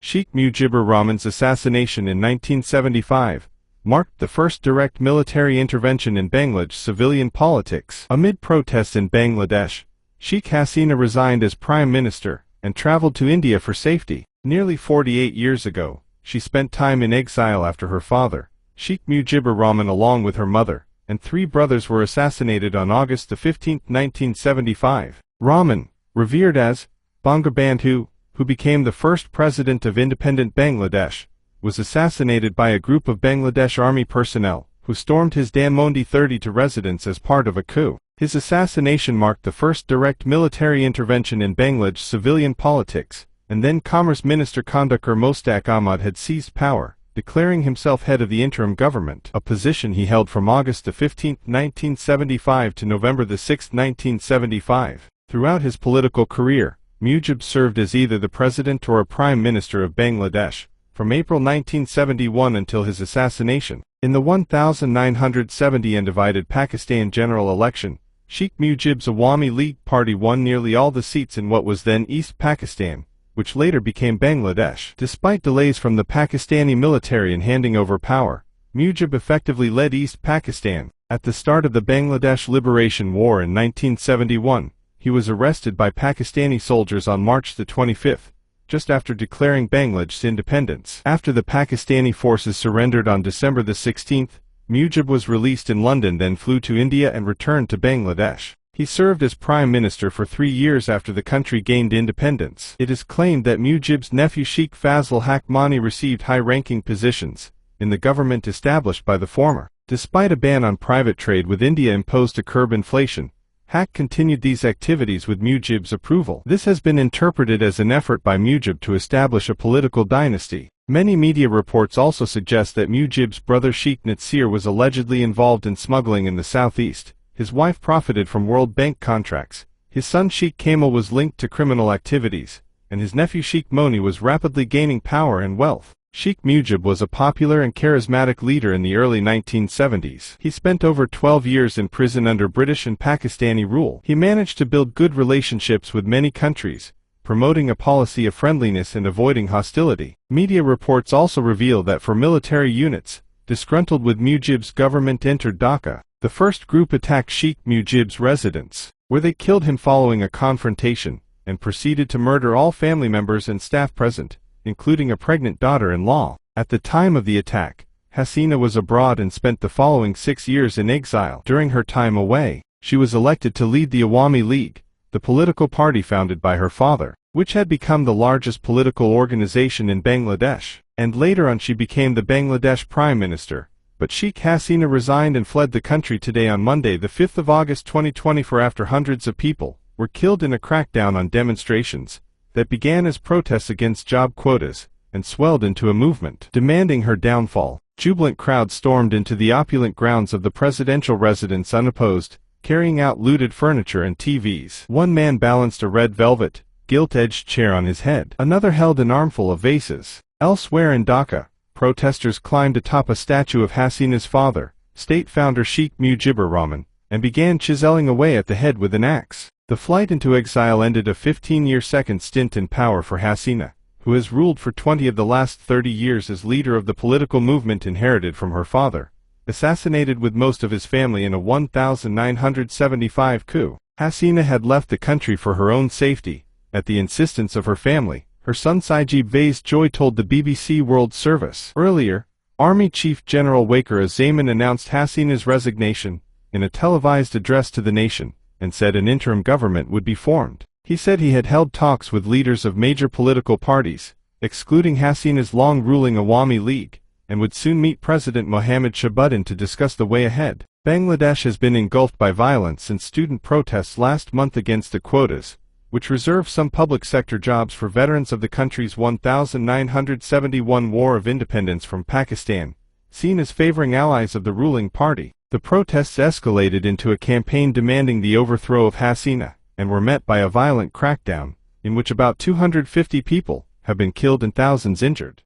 Sheikh Mujibur Rahman's assassination in 1975 marked the first direct military intervention in Bangladesh civilian politics. Amid protests in Bangladesh, Sheikh Hasina resigned as Prime Minister and traveled to India for safety. Nearly 48 years ago, she spent time in exile after her father, Sheikh Mujibur Rahman, along with her mother and 3 brothers, were assassinated on August 15, 1975. Rahman, revered as Bangabandhu, who became the first president of independent Bangladesh, was assassinated by a group of Bangladesh army personnel who stormed his Dhanmondi 32 residence as part of a coup. His assassination marked the first direct military intervention in Bangladesh civilian politics, and then Commerce Minister Khandakar Mostaq Ahmad had seized power, declaring himself head of the interim government, a position he held from August 15, 1975 to November 6, 1975. Throughout his political career, Mujib served as either the president or a prime minister of Bangladesh, from April 1971 until his assassination. In the 1970 undivided Pakistan general election, Sheikh Mujib's Awami League party won nearly all the seats in what was then East Pakistan, which later became Bangladesh. Despite delays from the Pakistani military in handing over power, Mujib effectively led East Pakistan. At the start of the Bangladesh Liberation War in 1971, he was arrested by Pakistani soldiers on March 25, just after declaring Bangladesh's independence. After the Pakistani forces surrendered on December 16, Mujib was released in London, then flew to India and returned to Bangladesh. He served as Prime Minister for 3 years after the country gained independence. It is claimed that Mujib's nephew Sheikh Fazlul Haq Mani received high-ranking positions in the government established by the former. Despite a ban on private trade with India imposed to curb inflation, Haq continued these activities with Mujib's approval. This has been interpreted as an effort by Mujib to establish a political dynasty. Many media reports also suggest that Mujib's brother Sheikh Natsir was allegedly involved in smuggling in the southeast. His wife profited from World Bank contracts, his son Sheikh Kamal was linked to criminal activities, and his nephew Sheikh Moni was rapidly gaining power and wealth. Sheikh Mujib was a popular and charismatic leader in the early 1970s. He spent over 12 years in prison under British and Pakistani rule. He managed to build good relationships with many countries, promoting a policy of friendliness and avoiding hostility. Media reports also reveal that for military units disgruntled with Mujib's government entered Dhaka. The first group attacked Sheikh Mujib's residence, where they killed him following a confrontation, and proceeded to murder all family members and staff present, including a pregnant daughter-in-law. At the time of the attack, Hasina was abroad and spent the following 6 years in exile. During her time away, she was elected to lead the Awami League, the political party founded by her father, which had become the largest political organization in Bangladesh, and later on she became the Bangladesh Prime Minister. But Sheikh Hasina resigned and fled the country today on Monday, the 5th of August 2024, after hundreds of people were killed in a crackdown on demonstrations that began as protests against job quotas and swelled into a movement demanding her downfall. Jubilant crowds stormed into the opulent grounds of the presidential residence unopposed, carrying out looted furniture and TVs. One man balanced a red velvet, gilt-edged chair on his head. Another held an armful of vases. Elsewhere in Dhaka, protesters climbed atop a statue of Hasina's father, state founder Sheikh Mujibur Rahman, and began chiseling away at the head with an axe. The flight into exile ended a 15-year second stint in power for Hasina, who has ruled for 20 of the last 30 years as leader of the political movement inherited from her father, assassinated with most of his family in a 1975 coup. Hasina had left the country for her own safety, at the insistence of her family. Her son Sajib Vaz Joy told the BBC World Service. Earlier, Army Chief General Waker-uz-Zaman announced Hasina's resignation in a televised address to the nation, and said an interim government would be formed. He said he had held talks with leaders of major political parties, excluding Hasina's long-ruling Awami League, and would soon meet President Mohammad Shabuddin to discuss the way ahead. Bangladesh has been engulfed by violence since student protests last month against the quotas, which reserve some public sector jobs for veterans of the country's 1971 War of Independence from Pakistan, seen as favoring allies of the ruling party. The protests escalated into a campaign demanding the overthrow of Hasina, and were met by a violent crackdown, in which about 250 people have been killed and thousands injured.